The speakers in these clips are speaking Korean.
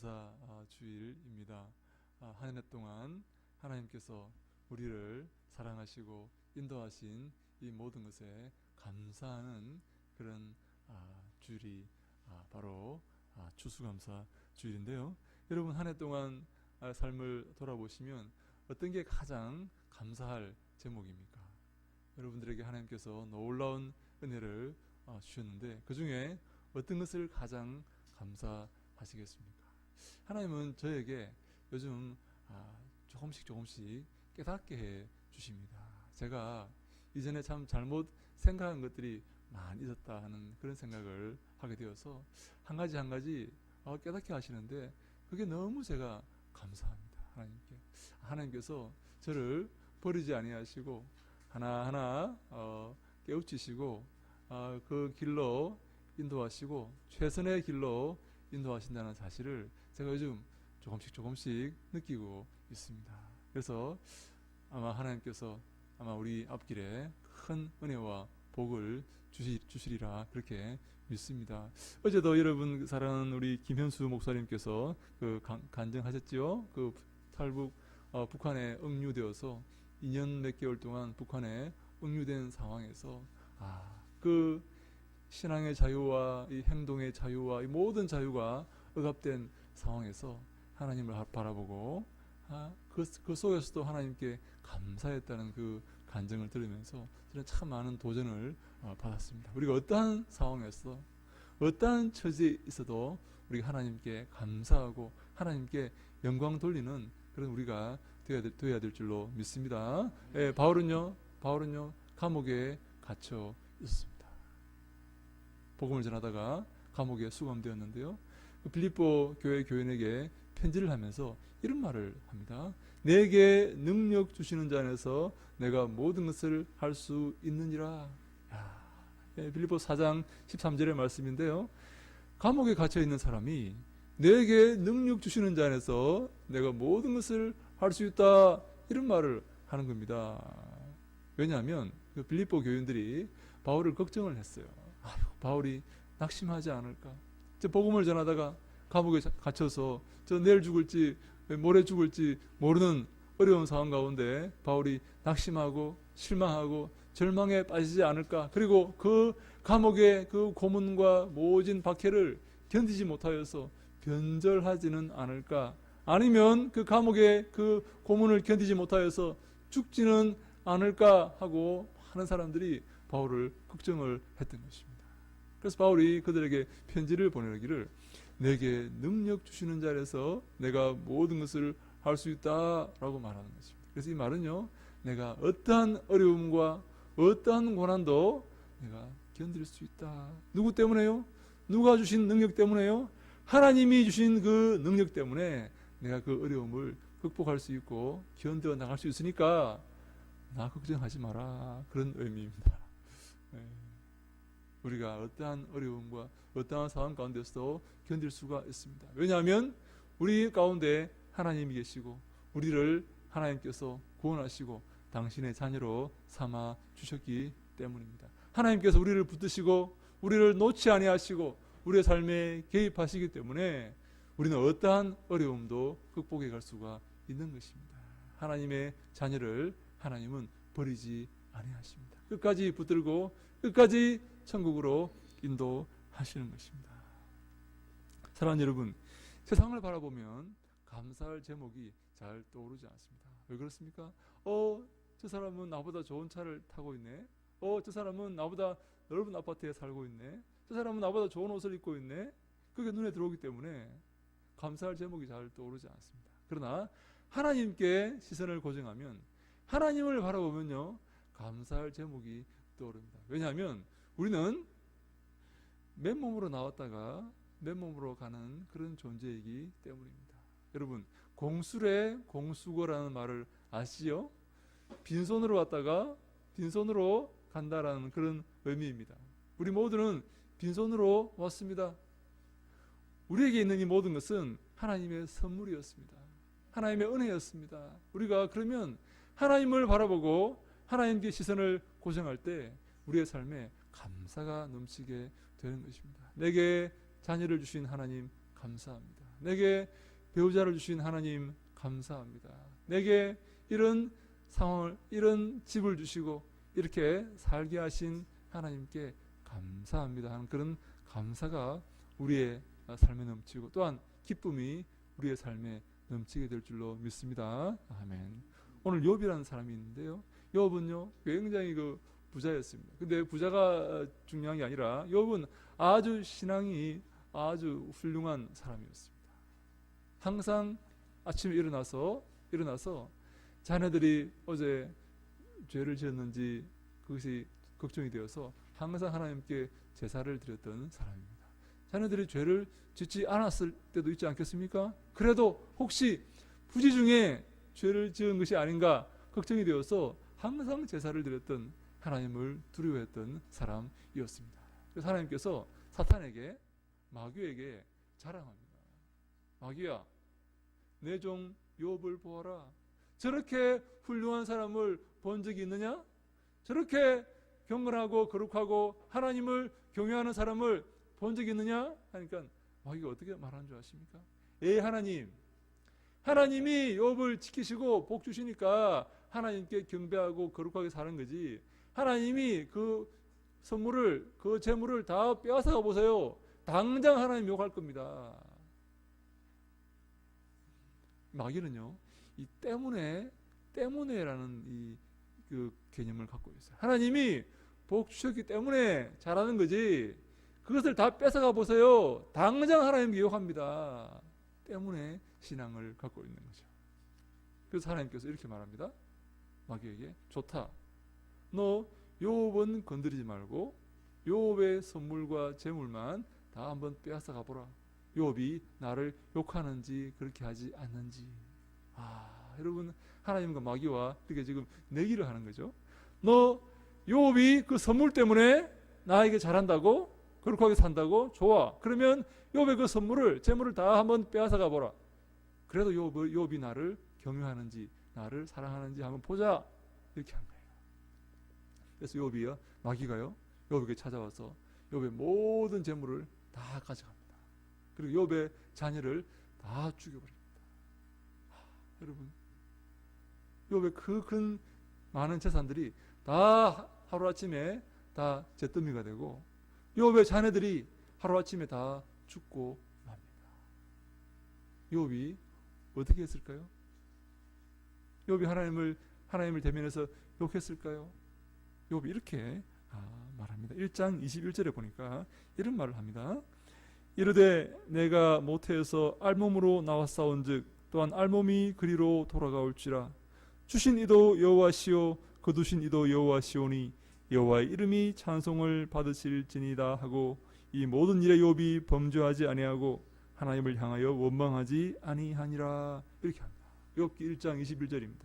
감사 주일입니다. 한 해 동안 하나님께서 우리를 사랑하시고 인도하신 이 모든 것에 감사하는 그런 주일이 바로 추수감사 주일인데요. 여러분, 한 해 동안 삶을 돌아보시면 어떤 게 가장 감사할 제목입니까? 여러분들에게 하나님께서 놀라운 은혜를 주셨는데 그 중에 어떤 것을 가장 감사하시겠습니까? 하나님은 저에게 요즘 조금씩 깨닫게 해 주십니다. 제가 이전에 참 잘못 생각한 것들이 많이 있었다 하는 그런 생각을 하게 되어서 한 가지 깨닫게 하시는데 그게 너무 제가 감사합니다. 하나님께서 저를 버리지 아니하시고 하나하나 깨우치시고 그 길로 인도하시고 최선의 길로 인도하신다는 사실을 제가 요즘 조금씩 느끼고 있습니다. 그래서 아마 하나님께서 우리 앞길에 큰 은혜와 복을 주시리라 그렇게 믿습니다. 어제도 여러분 사랑하는 우리 김현수 목사님께서 그 간증하셨죠. 그 탈북 북한에 억류되어서 2년 몇 개월 동안 북한에 억류된 상황에서 그 신앙의 자유와 이 행동의 자유와 이 모든 자유가 억압된 상황에서 하나님을 바라보고 그 속에서도 하나님께 감사했다는 그 간증을 들으면서 저는 참 많은 도전을 받았습니다. 우리가 어떠한 상황에서 어떠한 처지에 있어도 우리가 하나님께 감사하고 하나님께 영광 돌리는 그런 우리가 되어야 될 줄로 믿습니다. 바울은요 감옥에 갇혀 있었습니다. 복음을 전하다가 감옥에 수감되었는데요. 빌립보 교회 교인에게 편지를 하면서 이런 말을 합니다. 내게 능력 주시는 자 안에서 내가 모든 것을 할 수 있느니라. 빌립보 4장 13절의 말씀인데요. 감옥에 갇혀 있는 사람이 내게 능력 주시는 자 안에서 내가 모든 것을 할 수 있다 이런 말을 하는 겁니다. 왜냐하면 그 빌립보 교인들이 바울을 걱정을 했어요. 바울이 낙심하지 않을까? 복음을 전하다가 감옥에 갇혀서 내일 죽을지 모레 죽을지 모르는 어려운 상황 가운데 바울이 낙심하고 실망하고 절망에 빠지지 않을까? 그리고 그 감옥의 그 고문과 모진 박해를 견디지 못하여서 변절하지는 않을까? 아니면 그 감옥의 그 고문을 견디지 못하여서 죽지는 않을까 하고 하는 사람들이 바울을 걱정을 했던 것입니다. 그래서 바울이 그들에게 편지를 보내기를 내게 능력 주시는 자에서 내가 모든 것을 할 수 있다라고 말하는 것입니다. 그래서 이 말은요, 내가 어떠한 어려움과 어떠한 고난도 내가 견딜 수 있다. 누구 때문에요? 누가 주신 능력 때문에요? 하나님이 주신 그 능력 때문에 내가 그 어려움을 극복할 수 있고 견뎌 나갈 수 있으니까 나 걱정하지 마라. 그런 의미입니다. 우리가 어떠한 어려움과 어떠한 상황 가운데서도 견딜 수가 있습니다. 왜냐하면 우리 가운데 하나님이 계시고 우리를 하나님께서 구원하시고 당신의 자녀로 삼아 주셨기 때문입니다. 하나님께서 우리를 붙드시고 우리를 놓지 아니하시고 우리의 삶에 개입하시기 때문에 우리는 어떠한 어려움도 극복해 갈 수가 있는 것입니다. 하나님의 자녀를 하나님은 버리지 아니하십니다. 끝까지 붙들고 끝까지 천국으로 인도하시는 것입니다. 사랑하는 여러분, 세상을 바라보면 감사할 제목이 잘 떠오르지 않습니다. 왜 그렇습니까? 저 사람은 나보다 좋은 차를 타고 있네. 저 사람은 나보다 넓은 아파트에 살고 있네. 저 사람은 나보다 좋은 옷을 입고 있네. 그게 눈에 들어오기 때문에 감사할 제목이 잘 떠오르지 않습니다. 그러나 하나님께 시선을 고정하면 하나님을 바라보면요 감사할 제목이 떠오릅니다. 왜냐하면 우리는 맨몸으로 나왔다가 맨몸으로 가는 그런 존재이기 때문입니다. 여러분, 공술의 공수거라는 말을 아시죠? 빈손으로 왔다가 빈손으로 간다라는 그런 의미입니다. 우리 모두는 빈손으로 왔습니다. 우리에게 있는 이 모든 것은 하나님의 선물이었습니다. 하나님의 은혜였습니다. 우리가 그러면 하나님을 바라보고 하나님께 시선을 고정할 때 우리의 삶에 감사가 넘치게 되는 것입니다. 내게 자녀를 주신 하나님 감사합니다. 내게 배우자를 주신 하나님 감사합니다. 내게 이런 상황을, 이런 집을 주시고 이렇게 살게 하신 하나님께 감사합니다 하는 그런 감사가 우리의 삶에 넘치고 또한 기쁨이 우리의 삶에 넘치게 될 줄로 믿습니다. 아멘. 오늘 욥이라는 사람이 있는데요. 욥은요 굉장히 그 부자였습니다. 근데 부자가 중요한 게 아니라 욥은 아주 신앙이 아주 훌륭한 사람이었습니다. 항상 아침에 일어나서 자녀들이 어제 죄를 지었는지 그것이 걱정이 되어서 항상 하나님께 제사를 드렸던 사람입니다. 자녀들이 죄를 짓지 않았을 때도 있지 않겠습니까? 그래도 혹시 부지 중에 죄를 지은 것이 아닌가 걱정이 되어서 항상 제사를 드렸던 하나님을 두려워했던 사람이었습니다. 그래서 하나님께서 사탄에게, 마귀에게 자랑합니다. 마귀야, 내 종 욥을 보아라. 저렇게 훌륭한 사람을 본 적이 있느냐? 저렇게 경건하고 거룩하고 하나님을 경외하는 사람을 본 적이 있느냐? 하니까 마귀가 어떻게 말하는 줄 아십니까? 하나님이 욥을 지키시고 복 주시니까 하나님께 경배하고 거룩하게 사는 거지. 하나님이 그 선물을, 그 재물을 다 빼앗아가 보세요. 당장 하나님 욕할 겁니다. 마귀는요, 이 때문에라는 그 개념을 갖고 있어요. 하나님이 복 주셨기 때문에 잘하는 거지. 그것을 다 뺏어가 보세요. 당장 하나님께 욕합니다. 때문에 신앙을 갖고 있는 거죠. 그래서 하나님께서 이렇게 말합니다. 마귀에게 좋다. 너 욥은 건드리지 말고 욥의 선물과 재물만 다 한번 빼앗아 가보라. 욥이 나를 욕하는지 그렇게 하지 않는지. 여러분, 하나님과 마귀와 이렇게 지금 내기를 하는 거죠. 너 욥이 그 선물 때문에 나에게 잘한다고? 거룩하게 산다고? 좋아. 그러면 욥의 그 선물을, 재물을 다 한번 빼앗아 가보라. 그래도 욥이 나를 경외하는지 나를 사랑하는지 한번 보자. 이렇게 한 거예요. 그래서 욥이요, 마귀가요, 욥에게 찾아와서 욥의 모든 재물을 다 가져갑니다. 그리고 욥의 자녀를 다 죽여버립니다. 여러분, 욥의 그 큰 많은 재산들이 다 하루아침에 다 잿더미가 되고 욥의 자녀들이 하루아침에 다 죽고 맙니다. 욥이 어떻게 했을까요? 욥이 하나님을 대면해서 욕했을까요? 욥이 이렇게 말합니다. 1장 21절에 보니까 이런 말을 합니다. 이르되 내가 모태에서 알몸으로 나왔사온즉 또한 알몸이 그리로 돌아가올지라. 주신 이도 여호와시오 거두신 이도 여호와시오니 여호와의 이름이 찬송을 받으실지니다 하고 이 모든 일에 욥이 범죄하지 아니하고 하나님을 향하여 원망하지 아니하니라. 이렇게 합니다. 욥기 1장 21절입니다.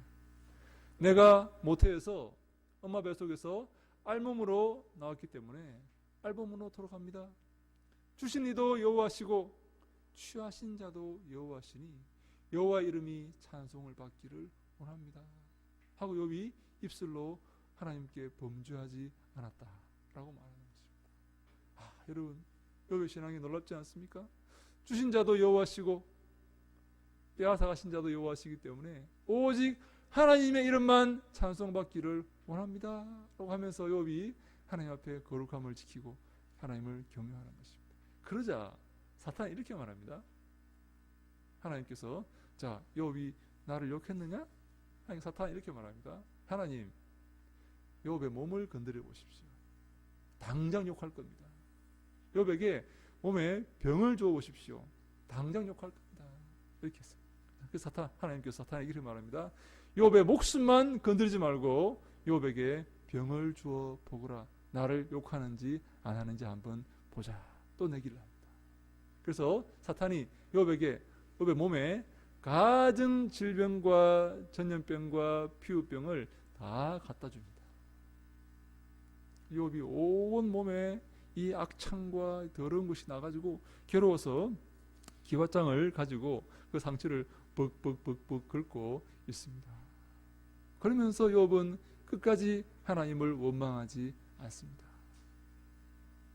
내가 모태에서 엄마 뱃속에서 알몸으로 나왔기 때문에 알몸으로 돌아갑니다. 주신 이도 여호와시고 취하신 자도 여호와시니 여호와 이름이 찬송을 받기를 원합니다. 하고 욥이 입술로 하나님께 범죄하지 않았다라고 말하는 것입니다. 여러분, 욥의 신앙이 놀랍지 않습니까? 주신 자도 여호와시고 빼앗아 가신 자도 여호와시기 때문에 오직 하나님의 이름만 찬송받기를 원합니다 라고 하면서 욥이 하나님 앞에 거룩함을 지키고 하나님을 경외하는 것입니다. 그러자 사탄이 이렇게 말합니다. 하나님께서 자, 욥이 나를 욕했느냐? 사탄이 이렇게 말합니다. 하나님, 욥의 몸을 건드려 보십시오. 당장 욕할 겁니다. 욥에게 몸에 병을 주어 보십시오. 당장 욕할 겁니다. 이렇게 했어요. 그래서 하나님께서 사탄에게 이렇게 말합니다. 욥의 목숨만 건드리지 말고 욥에게 병을 주어 보거라. 나를 욕하는지 안 하는지 한번 보자. 또 내기를 합니다. 그래서 사탄이 욥의 몸에 가증 질병과 전염병과 피부병을 다 갖다 줍니다. 욥이 온 몸에 이 악창과 더러운 것이 나가지고 괴로워서 기왓장을 가지고 그 상처를 벅벅벅벅 긁고 있습니다. 그러면서 욥은 끝까지 하나님을 원망하지 않습니다.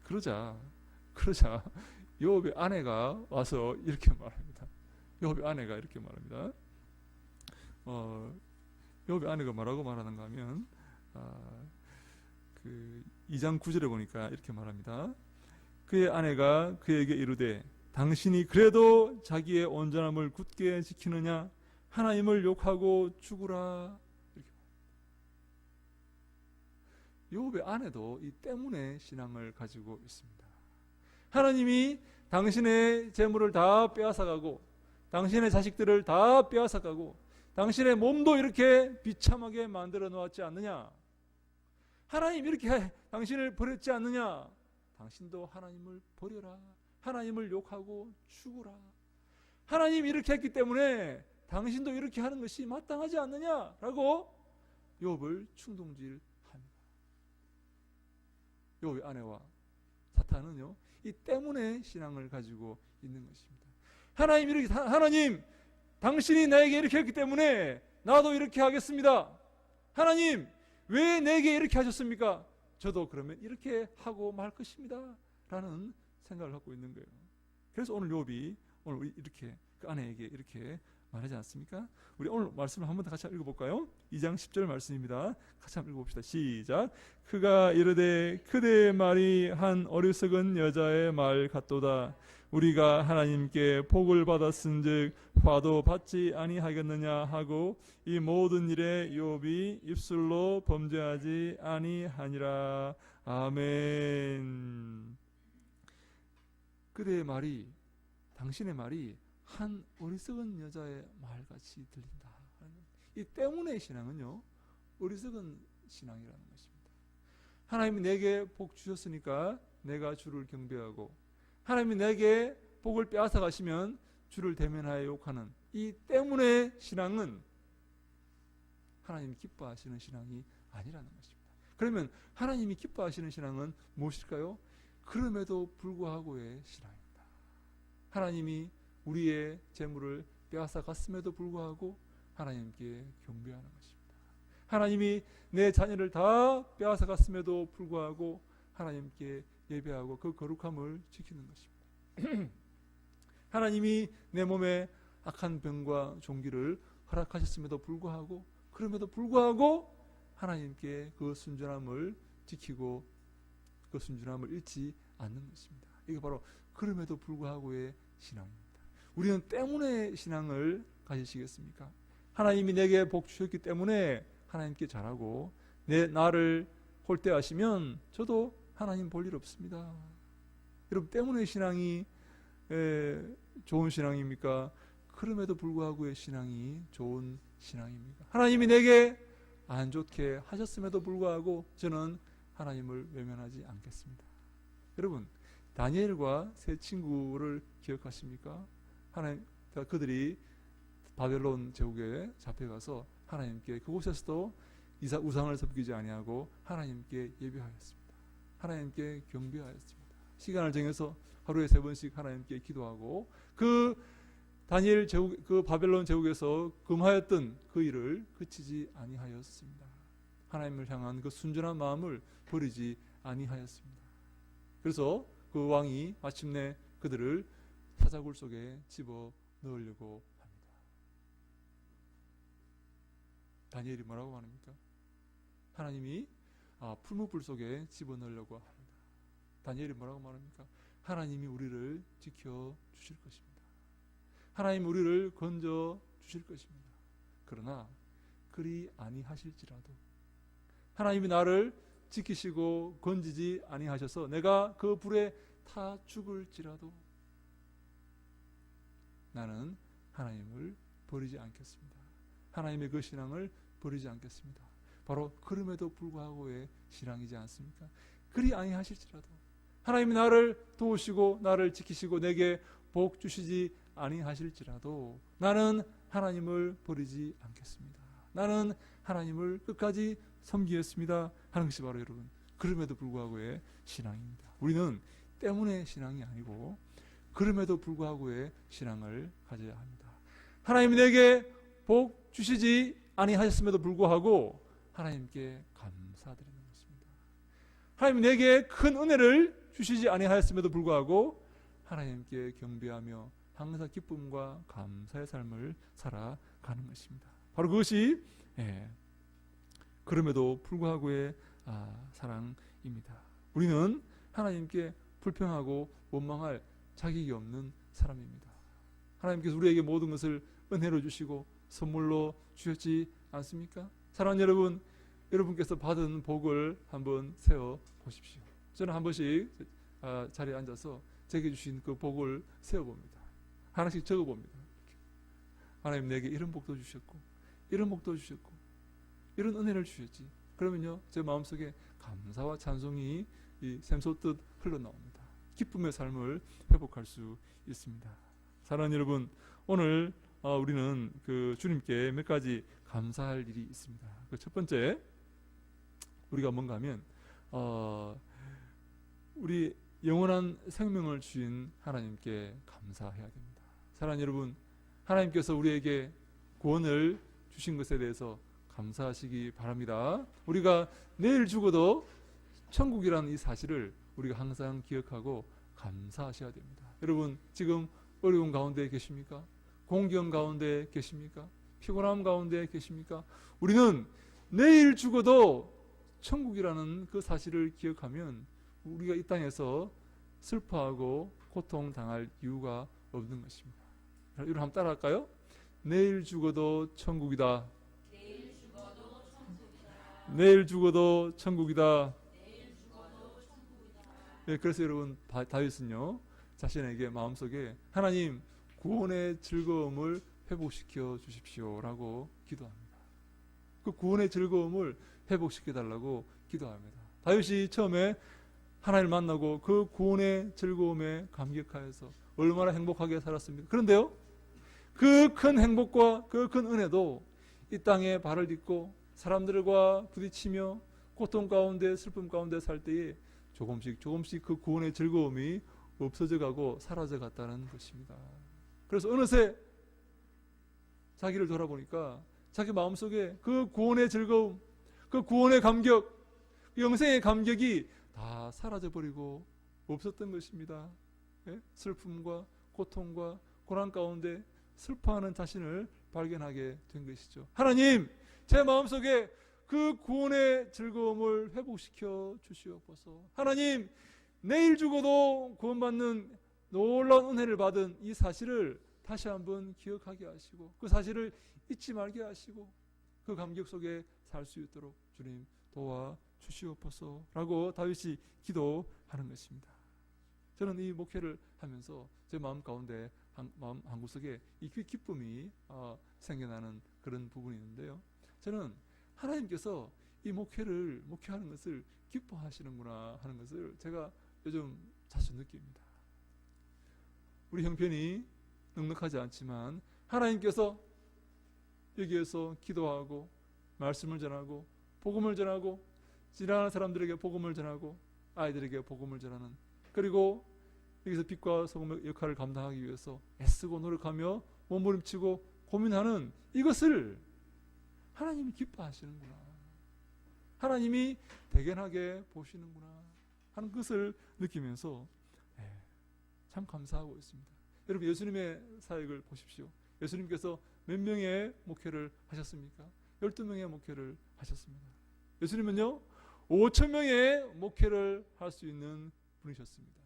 그러자 욥의 아내가 와서 이렇게 말합니다. 욥의 아내가 이렇게 말합니다. 욥의 아내가 뭐라고 말하는가 하면 그 2장 9절에 보니까 이렇게 말합니다. 그의 아내가 그에게 이르되 당신이 그래도 자기의 온전함을 굳게 지키느냐? 하나님을 욕하고 죽으라. 욥의 아내도 이 때문에 신앙을 가지고 있습니다. 하나님이 당신의 재물을 다 빼앗아가고 당신의 자식들을 다 빼앗아가고 당신의 몸도 이렇게 비참하게 만들어 놓았지 않느냐? 하나님 이렇게 당신을 버렸지 않느냐? 당신도 하나님을 버려라. 하나님을 욕하고 죽으라. 하나님 이렇게 했기 때문에 당신도 이렇게 하는 것이 마땅하지 않느냐라고 욥을 충동질합니다. 욥의 아내와 사탄은요, 이 때문에 신앙을 가지고 있는 것입니다. 하나님, 당신이 나에게 이렇게 했기 때문에 나도 이렇게 하겠습니다. 하나님, 왜 내게 이렇게 하셨습니까? 저도 그러면 이렇게 하고 말 것입니다. 라는 생각을 갖고 있는 거예요. 그래서 오늘 욥이 오늘 이렇게 그 아내에게 이렇게 말하지 않습니까? 우리 오늘 말씀을 한번 더 같이 읽어볼까요? 2장 10절 말씀입니다. 같이 한번 읽어봅시다. 시작. 그가 이르되 그대의 말이 한 어리석은 여자의 말 같도다. 우리가 하나님께 복을 받았은즉 화도 받지 아니하겠느냐 하고 이 모든 일에 욥이 입술로 범죄하지 아니하니라. 아멘. 그대의 말이, 당신의 말이 한 어리석은 여자의 말같이 들린다. 이 때문에 신앙은요, 어리석은 신앙이라는 것입니다. 하나님이 내게 복 주셨으니까 내가 주를 경배하고, 하나님이 내게 복을 빼앗아 가시면 주를 대면하여 욕하는 이 때문에 신앙은 하나님이 기뻐하시는 신앙이 아니라는 것입니다. 그러면 하나님이 기뻐하시는 신앙은 무엇일까요? 그럼에도 불구하고의 신앙입니다. 하나님이 우리의 재물을 빼앗아 갔음에도 불구하고 하나님께 경배하는 것입니다. 하나님이 내 자녀를 다 빼앗아 갔음에도 불구하고 하나님께 예배하고 그 거룩함을 지키는 것입니다. 하나님이 내 몸에 악한 병과 종기를 허락하셨음에도 불구하고, 그럼에도 불구하고 하나님께 그 순전함을 지키고 그 순전함을 잃지 않는 것입니다. 이게 바로 그럼에도 불구하고의 신앙입니다. 우리는 때문에 신앙을 가지시겠습니까? 하나님이 내게 복 주셨기 때문에 하나님께 잘하고 나를 홀대하시면 저도 하나님 볼 일 없습니다. 여러분, 때문에 신앙이 좋은 신앙입니까? 그럼에도 불구하고의 신앙이 좋은 신앙입니까? 하나님이 내게 안 좋게 하셨음에도 불구하고 저는 하나님을 외면하지 않겠습니다. 여러분, 다니엘과 세 친구를 기억하십니까? 그들이 바벨론 제국에 잡혀가서 하나님께 그곳에서도 우상을 섬기지 아니하고 하나님께 예배하였습니다. 하나님께 경배하였습니다. 시간을 정해서 하루에 3번씩 하나님께 기도하고 그 다니엘 제국, 그 바벨론 제국에서 금하였던 그 일을 그치지 아니하였습니다. 하나님을 향한 그 순전한 마음을 버리지 아니하였습니다. 그래서 그 왕이 마침내 그들을 사자굴 속에 집어 넣으려고 합니다. 다니엘이 뭐라고 합니까? 하나님이 풀무불 속에 집어 넣으려고 합니다. 다니엘이 뭐라고 말합니까? 하나님이 우리를 지켜 주실 것입니다. 하나님 우리를 건져 주실 것입니다. 그러나 그리 아니하실지라도, 하나님이 나를 지키시고 건지지 아니하셔서 내가 그 불에 타 죽을지라도 나는 하나님을 버리지 않겠습니다. 하나님의 그 신앙을 버리지 않겠습니다. 바로 그럼에도 불구하고의 신앙이지 않습니까? 그리 아니하실지라도, 하나님이 나를 도우시고 나를 지키시고 내게 복 주시지 아니하실지라도 나는 하나님을 버리지 않겠습니다. 나는 하나님을 끝까지 섬기겠습니다 하는 것이 바로 여러분, 그럼에도 불구하고의 신앙입니다. 우리는 때문에 신앙이 아니고 그럼에도 불구하고의 신앙을 가져야 합니다. 하나님이 내게 복 주시지 아니하셨음에도 불구하고 하나님께 감사드리는 것입니다. 하나님이 내게 큰 은혜를 주시지 아니하였음에도 불구하고 하나님께 경배하며 항상 기쁨과 감사의 삶을 살아가는 것입니다. 바로 그것이 그럼에도 불구하고의 사랑입니다. 우리는 하나님께 불평하고 원망할 자격이 없는 사람입니다. 하나님께서 우리에게 모든 것을 은혜로 주시고 선물로 주셨지 않습니까? 사랑하는 여러분, 여러분께서 받은 복을 한번 세워 보십시오. 저는 한 번씩 자리에 앉아서 제게 주신 그 복을 세어봅니다. 하나씩 적어봅니다. 하나님 내게 이런 복도 주셨고 이런 복도 주셨고 이런 은혜를 주셨지. 그러면요 제 마음속에 감사와 찬송이 샘솟듯 흘러나옵니다. 기쁨의 삶을 회복할 수 있습니다. 사랑하는 여러분, 오늘 우리는 그 주님께 몇 가지 감사할 일이 있습니다. 그 첫 번째 우리가 뭔가 하면 우리 영원한 생명을 주신 하나님께 감사해야 됩니다. 사랑하는 여러분, 하나님께서 우리에게 구원을 주신 것에 대해서 감사하시기 바랍니다. 우리가 내일 죽어도 천국이라는 이 사실을 우리가 항상 기억하고 감사하셔야 됩니다. 여러분 지금 어려운 가운데 계십니까? 공경 가운데 계십니까? 피곤함 가운데 계십니까? 우리는 내일 죽어도 천국이라는 그 사실을 기억하면 우리가 이 땅에서 슬퍼하고 고통당할 이유가 없는 것입니다. 여러분 한번 따라할까요? 내일 죽어도 천국이다. 내일 죽어도 천국이다. 내일 죽어도 천국이다. 내일 죽어도 천국이다. 네, 그래서 여러분 다윗은요 자신에게 마음속에 하나님 구원의 즐거움을 회복시켜 주십시오라고 기도합니다. 그 구원의 즐거움을 회복시켜 달라고 기도합니다. 다윗이 처음에 하나님을 만나고 그 구원의 즐거움에 감격하여서 얼마나 행복하게 살았습니까? 그런데요 그 큰 행복과 그 큰 은혜도 이 땅에 발을 딛고 사람들과 부딪히며 고통 가운데 슬픔 가운데 살 때에 조금씩 그 구원의 즐거움이 없어져 가고 사라져 갔다는 것입니다. 그래서 어느새 자기를 돌아보니까 자기 마음속에 그 구원의 즐거움, 그 구원의 감격, 그 영생의 감격이 다 사라져버리고 없었던 것입니다. 슬픔과 고통과 고난 가운데 슬퍼하는 자신을 발견하게 된 것이죠. 하나님, 제 마음속에 그 구원의 즐거움을 회복시켜 주시옵소서. 하나님, 내일 죽어도 구원받는 놀라운 은혜를 받은 이 사실을 다시 한번 기억하게 하시고 그 사실을 잊지 말게 하시고 그 감격 속에 살 수 있도록 주님 도와주시옵소서 라고 다윗이 기도하는 것입니다. 저는 이 목회를 하면서 제 마음 가운데 마음 한구석에 이 기쁨이 생겨나는 그런 부분이 있는데요. 저는 하나님께서 이 목회하는 것을 기뻐하시는구나 하는 것을 제가 요즘 자주 느낍니다. 우리 형편이 넉넉하지 않지만 하나님께서 여기에서 기도하고 말씀을 전하고 복음을 전하고 지나가는 사람들에게 복음을 전하고 아이들에게 복음을 전하는, 그리고 여기서 빛과 소금의 역할을 감당하기 위해서 애쓰고 노력하며 몸부림치고 고민하는 이것을 하나님이 기뻐하시는구나, 하나님이 대견하게 보시는구나 하는 것을 느끼면서 참 감사하고 있습니다. 여러분 예수님의 사역을 보십시오. 예수님께서 몇 명의 목회를 하셨습니까? 12명의 목회를 하셨습니다. 예수님은요 5,000명의 목회를 할 수 있는 분이셨습니다.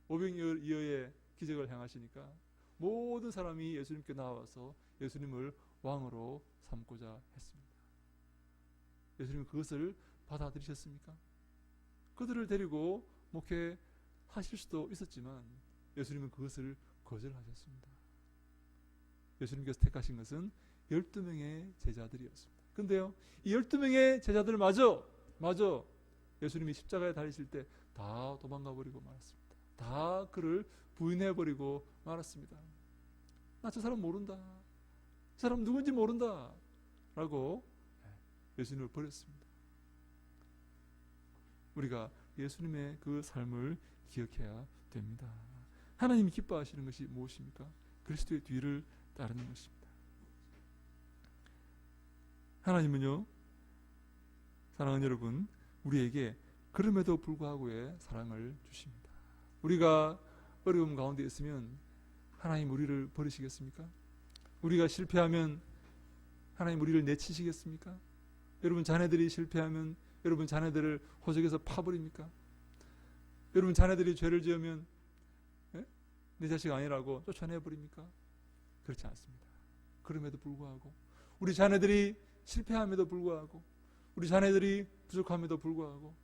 500여의 기적을 행하시니까 모든 사람이 예수님께 나와서 예수님을 왕으로 삼고자 했습니다. 예수님은 그것을 받아들이셨습니까? 그들을 데리고 목회하실 수도 있었지만 예수님은 그것을 거절하셨습니다. 예수님께서 택하신 것은 12명의 제자들이었습니다. 그런데요 이 12명의 제자들마저 예수님이 십자가에 달리실 때 다 도망가 버리고 말았습니다. 다 그를 부인해 버리고 말았습니다. 나 저 사람 모른다, 저 사람 누군지 모른다 라고 예수님을 버렸습니다. 우리가 예수님의 그 삶을 기억해야 됩니다. 하나님이 기뻐하시는 것이 무엇입니까? 그리스도의 뒤를 따르는 것입니다. 하나님은요 사랑하는 여러분 우리에게 그럼에도 불구하고의 사랑을 주십니다. 우리가 어려움 가운데 있으면 하나님 우리를 버리시겠습니까? 우리가 실패하면 하나님 우리를 내치시겠습니까? 여러분 자녀들이 실패하면 여러분 자녀들을 호적에서 파버립니까? 여러분 자녀들이 죄를 지으면 내 자식 아니라고 쫓아내버립니까? 그렇지 않습니다. 그럼에도 불구하고 우리 자녀들이 실패함에도 불구하고 우리 자녀들이 부족함에도 불구하고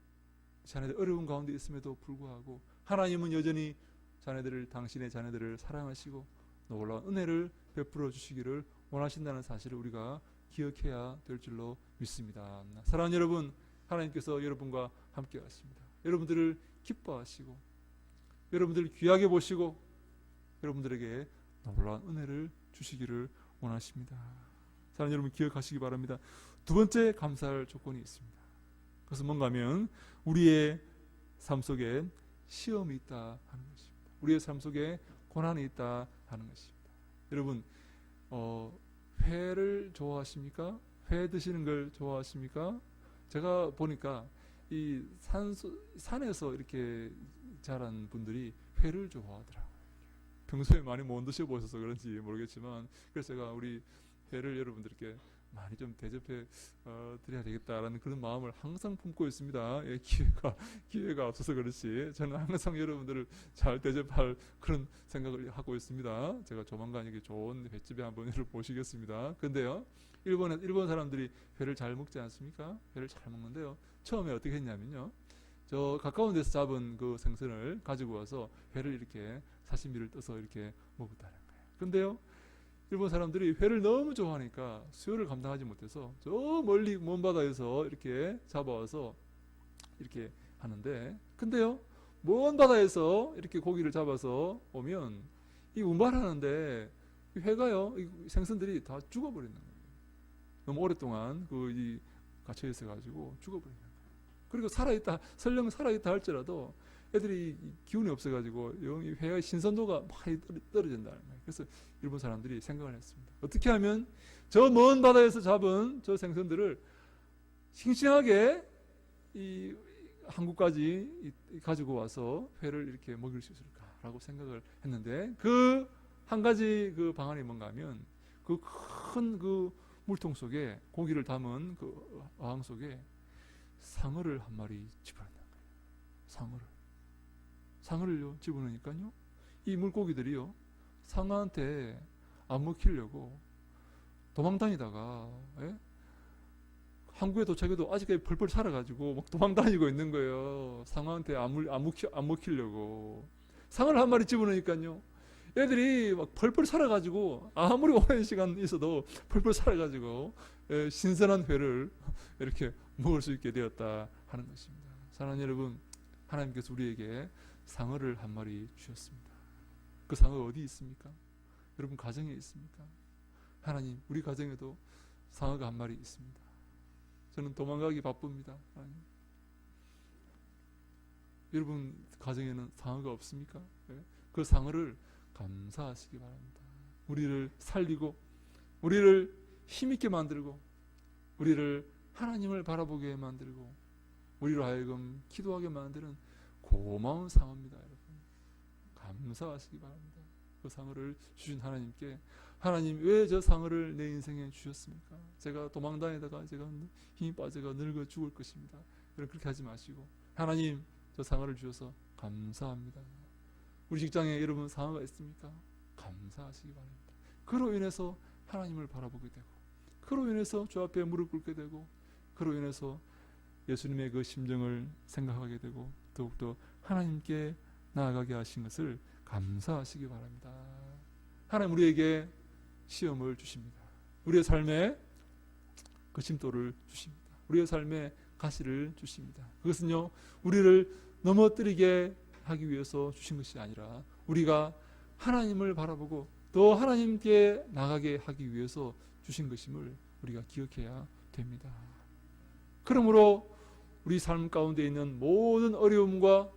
자녀들 어려운 가운데 있음에도 불구하고 하나님은 여전히 당신의 자녀들을 사랑하시고 놀라운 은혜를 베풀어 주시기를 원하신다는 사실을 우리가 기억해야 될 줄로 믿습니다. 사랑하는 여러분, 하나님께서 여러분과 함께 하십니다. 여러분들을 기뻐하시고 여러분들을 귀하게 보시고 여러분들에게 놀라운 은혜를 주시기를 원하십니다. 사랑하는 여러분, 기억하시기 바랍니다. 두 번째 감사할 조건이 있습니다. 그것은 뭔가 하면 우리의 삶 속에 시험이 있다 하는 것입니다. 우리의 삶 속에 고난이 있다 하는 것입니다. 여러분, 회를 좋아하십니까? 회 드시는 걸 좋아하십니까? 제가 보니까 이 산에서 이렇게 자란 분들이 회를 좋아하더라고요. 평소에 많이 못 드셔보셔서 그런지 모르겠지만, 그래서 제가 우리 회를 여러분들께 많이 좀 대접해 드려야 되겠다라는 그런 마음을 항상 품고 있습니다. 예, 기회가 없어서 그렇지 저는 항상 여러분들을 잘 대접할 그런 생각을 하고 있습니다. 제가 조만간 여기 좋은 횟집에 한번 여러분 모시겠습니다. 근데요, 일본 사람들이 회를 잘 먹지 않습니까? 회를 잘 먹는데요, 처음에 어떻게 했냐면요, 저 가까운 데서 잡은 그 생선을 가지고 와서 회를 이렇게 사시미를 떠서 이렇게 먹었다는 거예요. 근데요, 일본 사람들이 회를 너무 좋아하니까 수요를 감당하지 못해서 저 멀리 먼 바다에서 이렇게 잡아와서 이렇게 하는데, 근데요, 먼 바다에서 이렇게 고기를 잡아서 오면 이 운반하는데 이 회가요, 이 생선들이 다 죽어버리는 거예요. 너무 오랫동안 이 갇혀 있어가지고 죽어버리는 거예요. 그리고 설령 살아있다 할지라도 애들이 기운이 없어가지고 이 회의 신선도가 많이 떨어진다는 거예요. 그래서 일본 사람들이 생각을 했습니다. 어떻게 하면 저 먼 바다에서 잡은 저 생선들을 싱싱하게 이 한국까지 가지고 와서 회를 이렇게 먹일 수 있을까라고 생각을 했는데, 그 한 가지 그 방안이 뭔가 하면 그 큰 그 물통 속에 고기를 담은 그 어항 속에 상어를 한 마리 집어넣는 거예요. 상어를요 집어넣으니까요, 이 물고기들이요 상어한테 안 먹히려고 도망다니다가 한국에 도착해도 아직까지 펄펄 살아가지고 막 도망다니고 있는 거예요. 상어한테 안 먹히려고. 상어를 한 마리 집어넣으니까요, 애들이 막 펄펄 살아가지고 아무리 오랜 시간 있어도 펄펄 살아가지고 신선한 회를 이렇게 먹을 수 있게 되었다 하는 것입니다. 사랑하는 여러분, 하나님께서 우리에게 상어를 한 마리 주셨습니다. 그 상어 어디 있습니까? 여러분 가정에 있습니까? 하나님, 우리 가정에도 상어가 한 마리 있습니다. 저는 도망가기 바쁩니다. 하나님, 여러분 가정에는 상어가 없습니까? 그 상어를 감사하시기 바랍니다. 우리를 살리고 우리를 힘있게 만들고 우리를 하나님을 바라보게 만들고 우리로 하여금 기도하게 만드는 고마운 상어입니다. 여러분, 감사하시기 바랍니다. 그 상어를 주신 하나님께, 하나님 왜 저 상어를 내 인생에 주셨습니까? 제가 도망다니다가 제가 힘이 빠져가 늙어 죽을 것입니다. 여러분 그렇게 하지 마시고, 하나님 저 상어를 주셔서 감사합니다. 우리 직장에 여러분 상어가 있습니까? 감사하시기 바랍니다. 그로 인해서 하나님을 바라보게 되고, 그로 인해서 주 앞에 무릎 꿇게 되고, 그로 인해서 예수님의 그 심정을 생각하게 되고 더욱더 하나님께 나아가게 하신 것을 감사하시기 바랍니다. 하나님 우리에게 시험을 주십니다. 우리의 삶에 거침돌을 주십니다. 우리의 삶에 가시를 주십니다. 그것은요, 우리를 넘어뜨리게 하기 위해서 주신 것이 아니라 우리가 하나님을 바라보고 더 하나님께 나가게 하기 위해서 주신 것임을 우리가 기억해야 됩니다. 그러므로 우리 삶 가운데 있는 모든 어려움과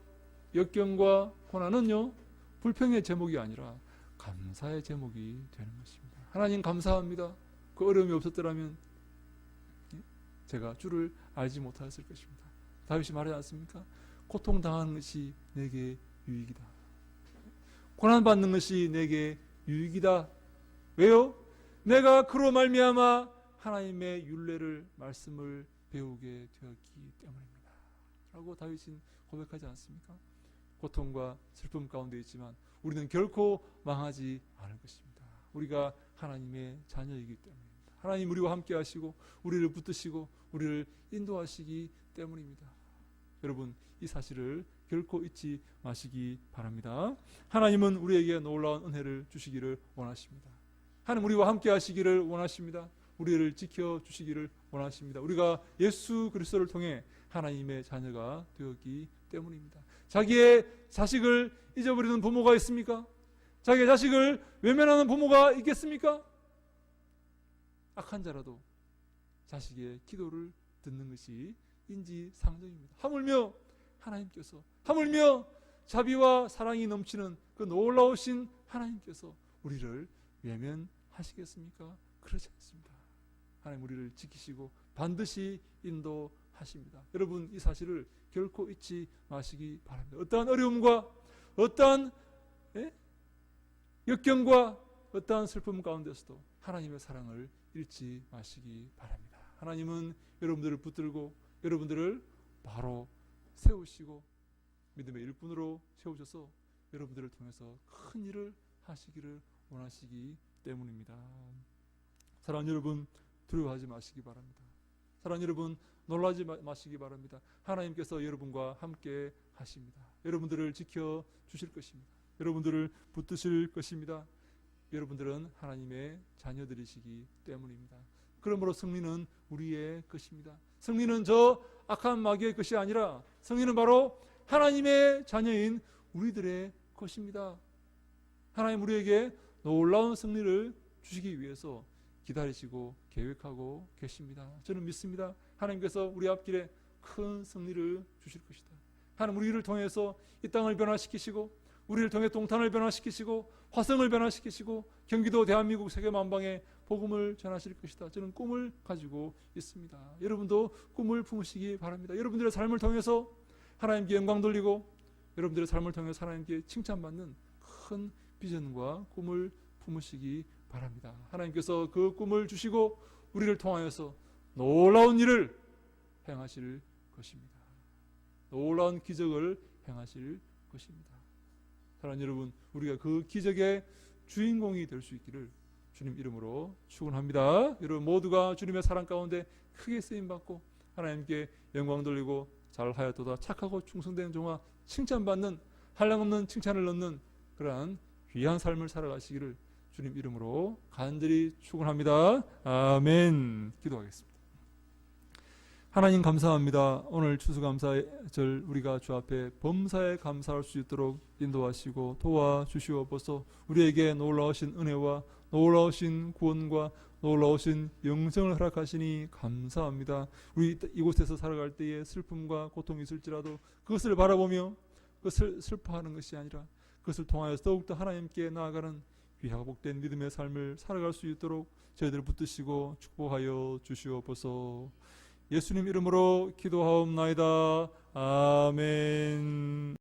역경과 고난은요, 불평의 제목이 아니라 감사의 제목이 되는 것입니다. 하나님 감사합니다. 그 어려움이 없었더라면 제가 주를 알지 못하였을 것입니다. 다윗이 말하지 않습니까? 고통당하는 것이 내게 유익이다. 고난받는 것이 내게 유익이다. 왜요? 내가 그로 말미암아 하나님의 율례를 말씀을 배우게 되었기 때문입니다. 라고 다윗은 고백하지 않습니까? 고통과 슬픔 가운데 있지만 우리는 결코 망하지 않을 것입니다. 우리가 하나님의 자녀이기 때문입니다. 하나님 우리와 함께 하시고 우리를 붙드시고 우리를 인도하시기 때문입니다. 여러분, 이 사실을 결코 잊지 마시기 바랍니다. 하나님은 우리에게 놀라운 은혜를 주시기를 원하십니다. 하나님 우리와 함께 하시기를 원하십니다. 우리를 지켜주시기를 원하십니다. 우리가 예수 그리스도를 통해 하나님의 자녀가 되었기 때문입니다. 자기의 자식을 잊어버리는 부모가 있습니까? 자기의 자식을 외면하는 부모가 있겠습니까? 악한 자라도 자식의 기도를 듣는 것이 인지상정입니다. 하물며 하나님께서, 하물며 자비와 사랑이 넘치는 그 놀라우신 하나님께서 우리를 외면하시겠습니까? 그렇지 않습니다. 하나님 우리를 지키시고 반드시 인도하십니다. 여러분, 이 사실을 결코 잊지 마시기 바랍니다. 어떠한 어려움과 어떠한 역경과 어떠한 슬픔 가운데서도 하나님의 사랑을 잃지 마시기 바랍니다. 하나님은 여러분들을 붙들고 여러분들을 바로 세우시고 믿음의 일꾼으로 세우셔서 여러분들을 통해서 큰 일을 하시기를 원하시기 때문입니다. 사랑하는 여러분, 두려워하지 마시기 바랍니다. 사랑하는 여러분, 놀라지 마시기 바랍니다. 하나님께서 여러분과 함께 하십니다. 여러분들을 지켜주실 것입니다. 여러분들을 붙드실 것입니다. 여러분들은 하나님의 자녀들이시기 때문입니다. 그러므로 승리는 우리의 것입니다. 승리는 저 악한 마귀의 것이 아니라 승리는 바로 하나님의 자녀인 우리들의 것입니다. 하나님 우리에게 놀라운 승리를 주시기 위해서 기다리시고 계획하고 계십니다. 저는 믿습니다. 하나님께서 우리 앞길에 큰 승리를 주실 것이다. 하나님 우리를 통해서 이 땅을 변화시키시고 우리를 통해 동탄을 변화시키시고 화성을 변화시키시고 경기도, 대한민국, 세계 만방에 복음을 전하실 것이다. 저는 꿈을 가지고 있습니다. 여러분도 꿈을 품으시기 바랍니다. 여러분들의 삶을 통해서 하나님께 영광 돌리고 여러분들의 삶을 통해서 하나님께 칭찬받는 큰 비전과 꿈을 품으시기 바랍니다. 하나님께서 그 꿈을 주시고 우리를 통하여서 놀라운 일을 행하실 것입니다. 놀라운 기적을 행하실 것입니다. 사랑하는 여러분, 우리가 그 기적의 주인공이 될 수 있기를 주님 이름으로 축원합니다. 여러분 모두가 주님의 사랑 가운데 크게 쓰임받고 하나님께 영광 돌리고 잘하였도다 착하고 충성된 종아 칭찬받는 한량없는 칭찬을 넣는 그러한 귀한 삶을 살아가시기를 주님 이름으로 간절히 축원합니다. 아멘. 기도하겠습니다. 하나님 감사합니다. 오늘 추수감사절 우리가 주 앞에 범사에 감사할 수 있도록 인도하시고 도와주시옵소서. 우리에게 놀라우신 은혜와 놀라우신 구원과 놀라우신 영생을 허락하시니 감사합니다. 우리 이곳에서 살아갈 때에 슬픔과 고통이 있을지라도 그것을 바라보며 그것을 슬퍼하는 것이 아니라 그것을 통하여 더욱더 하나님께 나아가는 귀하고 복된 믿음의 삶을 살아갈 수 있도록 저희들을 붙드시고 축복하여 주시옵소서. 예수님 이름으로 기도하옵나이다. 아멘.